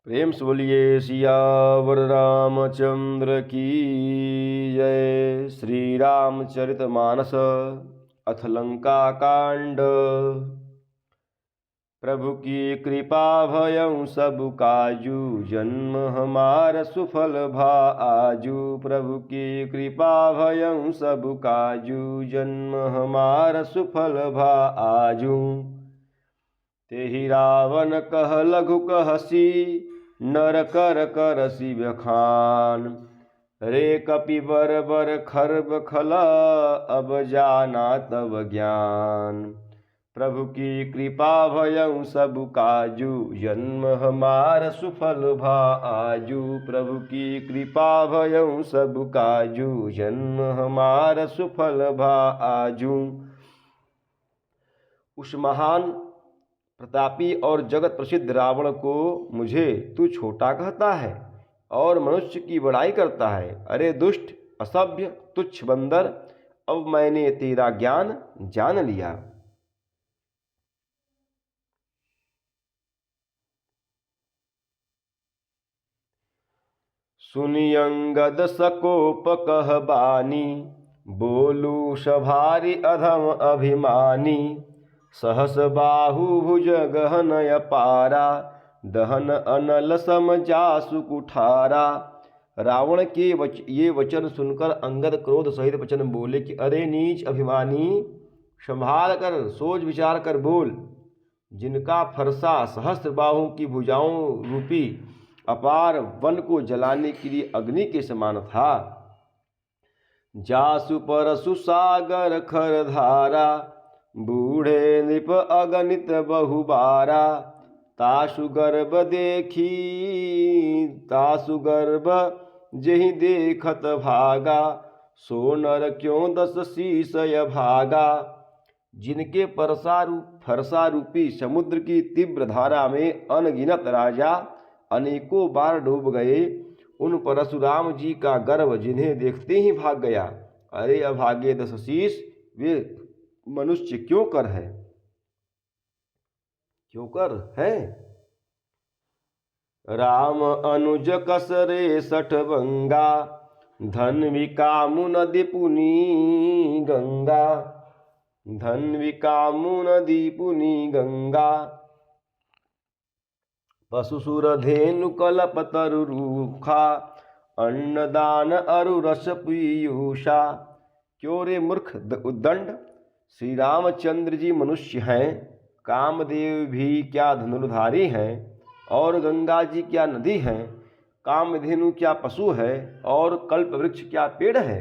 प्रेम से बोलिए सियावर रामचंद्र की जय। श्री रामचरितमानस अथ लंका कांड। प्रभु की कृपा भयं सब काजू, जन्म हमार सुफल भा आजू। प्रभु की कृपा भयं सब काजू, जन्म हमार सुफल भा आजू। तेहि रावण कह लघु कहसी, नर कर करसी बखान। रे कपि बर बर खर्ब खला, अब जाना तब ज्ञान। प्रभु की कृपा भयं सब काजू, जन्म हमार सुफल भा आजू। प्रभु की कृपा भयं सब काजू, जन्म हमार सुफल भा आजू। उस महान प्रतापी और जगत प्रसिद्ध रावण को मुझे तू छोटा कहता है और मनुष्य की बड़ाई करता है। अरे दुष्ट, असभ्य, तुच्छ बंदर, अब मैंने तेरा ज्ञान जान लिया। सुनि अंगद सकोप कह बानी, बोलू सभारी अधम अभिमानी। सहस बाहु भुज गहन अपारा, दहन अनल सम जासु कुठारा। रावण के ये वचन सुनकर अंगद क्रोध सहित वचन बोले कि अरे नीच अभिमानी, संभाल कर सोच विचार कर बोल। जिनका फरसा सहस्त्र बाहु की भुजाओं रूपी अपार वन को जलाने के लिए अग्नि के समान था। जासु परसु सागर खर धारा, बूढ़े नृप अगणित बहुबारा। तासु गर्भ देखी, तासु गर्भ जेहि देखत भागा। सो नर क्यों दस शीसय भागा। जिनके फरसा रूपी समुद्र की तीव्र धारा में अनगिनत राजा अनेकों बार डूब गए, उन परशुराम जी का गर्व जिन्हें देखते ही भाग गया। अरे अभागे दस शीस, वे मनुष्य क्यों कर है, क्यों कर है। राम अनुज कसरे सठ बंगा, धन कामु नदी पुनी गंगा। धन कामु नदी पुनी गंगा। पशुसुर धेनु कलप तरु रूखा, अन्नदान अरु रस पीयूषा। क्यों रे मूर्ख उद्दंड, श्री रामचंद्र जी मनुष्य हैं, कामदेव भी क्या धनुर्धारी हैं, और गंगा जी क्या नदी हैं। कामधेनु क्या पशु है, और कल्प वृक्ष क्या पेड़ है।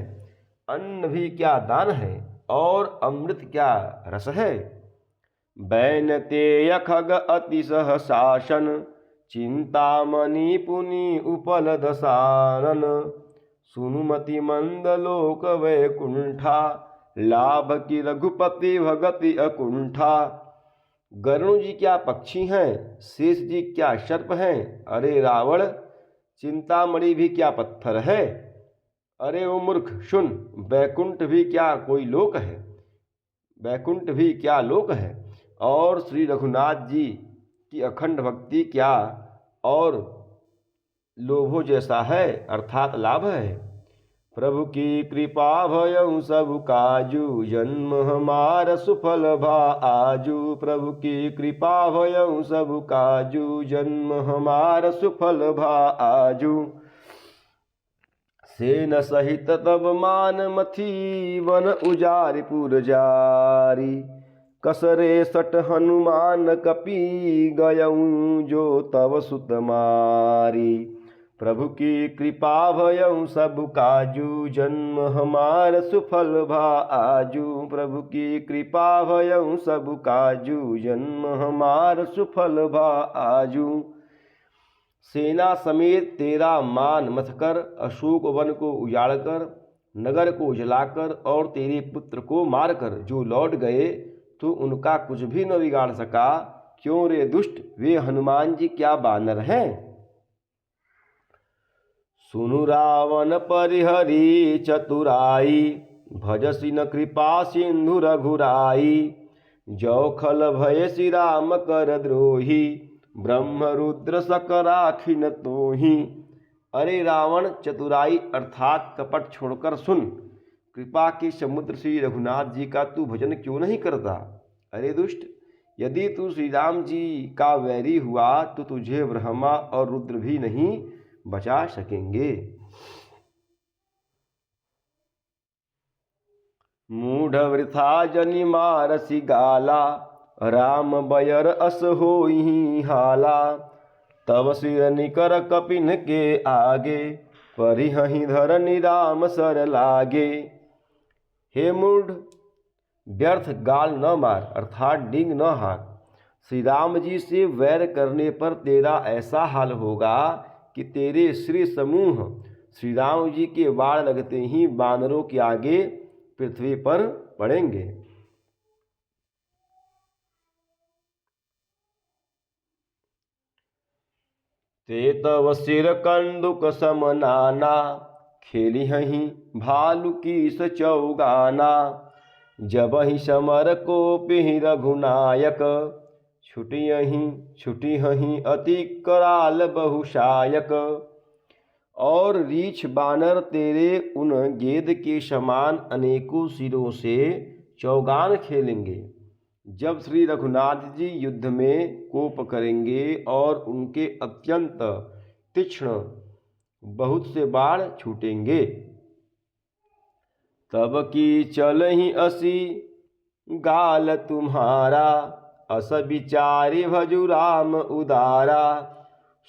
अन्न भी क्या दान है, और अमृत क्या रस है। बैन तेय खग अतिशह शासन, चिंतामणि पुनि उपल दसानन। सुनुमति मंद लोक वैकुंठा, लाभ की रघुपति भगति अकुंठा। गरुण जी क्या पक्षी हैं, शेष जी क्या सर्प हैं। अरे रावण, चिंतामणि भी क्या पत्थर है। अरे ओ मूर्ख सुन, वैकुंठ भी क्या कोई लोक है, वैकुंठ भी क्या लोक है। और श्री रघुनाथ जी की अखंड भक्ति क्या और लोभो जैसा है, अर्थात लाभ है। प्रभु की कृपा भयं सब काजू, जन्म हमार सुफल भा आजू। प्रभु की कृपा भयं सब काजू, जन्म हमार सुफल भा आजू। सेन सहित तब मान मथी, वन उजारि पुर जारी। कसरे सट हनुमान कपि, गयऊँ जो तव सुत मारी। प्रभु की कृपा भयं सब काजू, जन्म हमार सुफल भा आजू। प्रभु की कृपा भयं सब काजू, जन्म हमार सुफल भा आजू। सेना समेत तेरा मान मथकर, अशोक वन को उजाड़कर, नगर को जलाकर और तेरे पुत्र को मारकर जो लौट गए, तो उनका कुछ भी न बिगाड़ सका। क्यों रे दुष्ट, वे हनुमान जी क्या बानर हैं। सुनु रावण परिहरी चतुराई, भजसि न कृपा सिंधु रघुराई। जो खल भय श्री राम कर द्रोही, ब्रह्म रुद्र सकराखिन तोहि। अरे रावण, चतुराई अर्थात कपट छोड़कर सुन। कृपा के समुद्र श्री रघुनाथ जी का तू भजन क्यों नहीं करता? अरे दुष्ट, यदि तू श्री राम जी का वैरी हुआ तो तुझे ब्रह्मा और रुद्र भी नहीं बचा सकेंगे। मूढ़ वृथा जनि मारसि गाला, राम बयर अस होई हाला। तब सिर निकर कपिन के आगे, परिहहि धरनि राम सर लागे। हे मूढ़, व्यर्थ गाल न मार अर्थात डींग न हाँक। श्री राम जी से वैर करने पर तेरा ऐसा हाल होगा कि तेरे श्री समूह श्री राम जी के बाण लगते ही बानरों के आगे पृथ्वी पर पड़ेंगे। ते तव सिर कंदुक समनाना, खेलिहहि भालु कीस चौगाना। जबहि समर कोपिहि रघुनायक, छुटिहहि अति कराल बहुशायक। और रीछ बानर तेरे उन गेद के समान अनेकों सिरों से चौगान खेलेंगे। जब श्री रघुनाथ जी युद्ध में कोप करेंगे और उनके अत्यंत तीक्ष्ण बहुत से बाण छूटेंगे। तब की चलहि असी गाल तुम्हारा, अस विचारि भजु राम उदारा।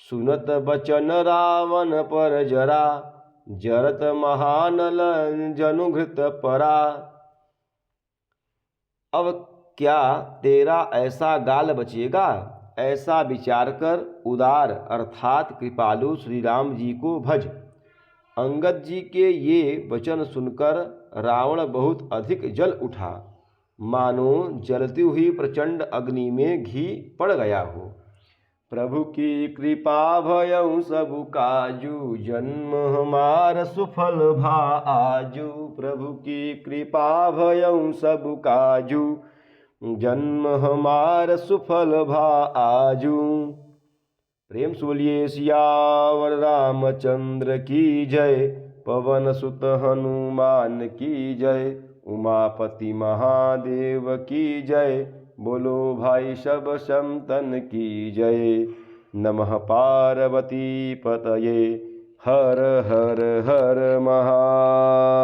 सुनत बचन रावण पर जरा, जरत महानल जनुघृत परा। अब क्या तेरा ऐसा गाल बचेगा? ऐसा विचार कर उदार अर्थात कृपालु श्री राम जी को भज। अंगद जी के ये वचन सुनकर रावण बहुत अधिक जल उठा, मानो जलती हुई प्रचंड अग्नि में घी पड़ गया हो। प्रभु की कृपा भयउ सबु काजू, जन्म हमार सुफल भा आजू। प्रभु की कृपा भयउ सबु काजू, जन्म हमार सुफल भा आजू। प्रेम से बोलिए सियावर रामचंद्र की जय। पवन सुत हनुमान की जय। उमापति महादेव की जय। बोलो भाई सब संतन की जय। नमः पार्वती पतये। हर हर हर महादेव।